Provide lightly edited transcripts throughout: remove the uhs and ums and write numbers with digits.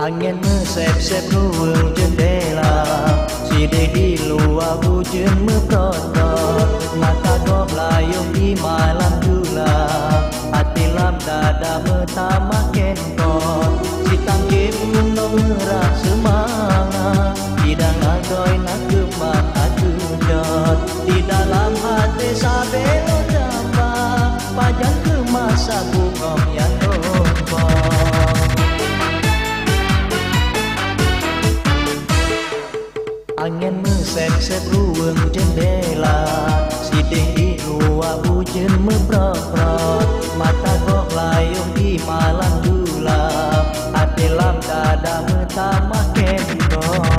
Angin mesep-sep ruang jendela, sidih di luar hujan meprot-prot. Mata kau layung di malam gula, hati lam dada metama kengkot. Si tangkip gunung merah semangat, tidak agoi nak kemat aku jod. Di dalam hati sabelo jambah, pajang ke masa bungong yang rombong. Angin mesep-sep ruang jendela, sidih di luar hujan meprot-prot. Mata kau layung di malam gelap, hati lam dada metama kengkot.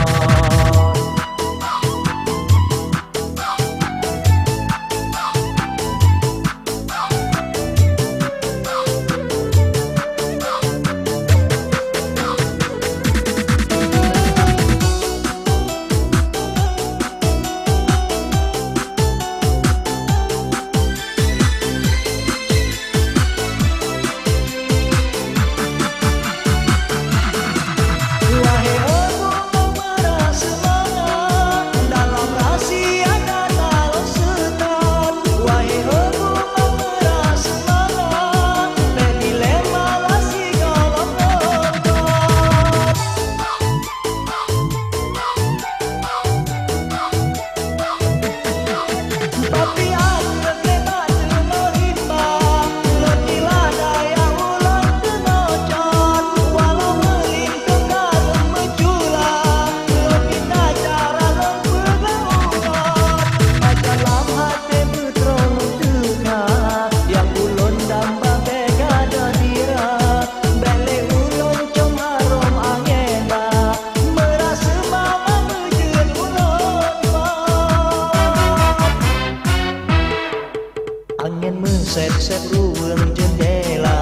Angin mesep-sep ruang jendela,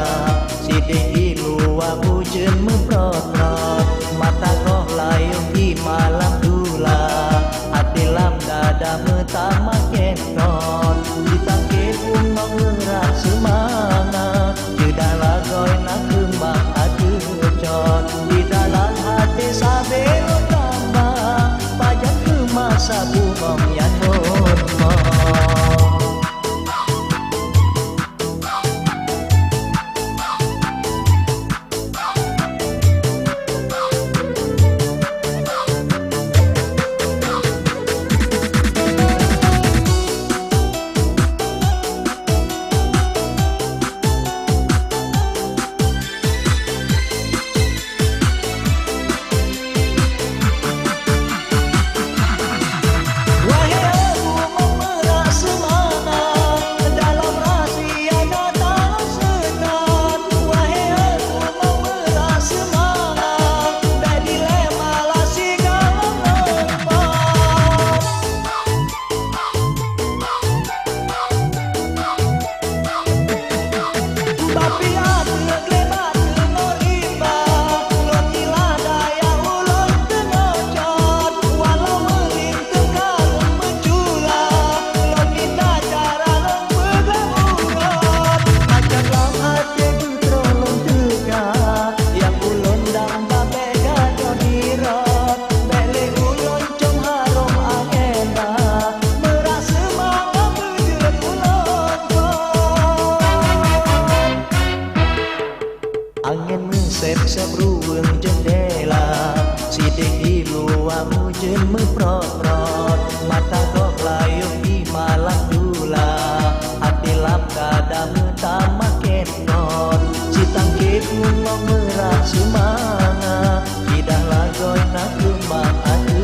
sidih di luar hujan meprot-prot. Mata kau layung di malam gelap, hati lam dada metama kengkot. Ditangkip gunung merah semangat, tidak lagoi nak kemak aku jod. Di dalam hati sabelo tambah, pajak ke masa bungong yang rombong. Angin mesep-sep ruang jendela, sidih di luar hujan meprot-prot. Mata kau layung di malam gelap, hati lam dada metama kengkot. Si tangkip gunung merah semangat, tidak lagoi nak kemak aku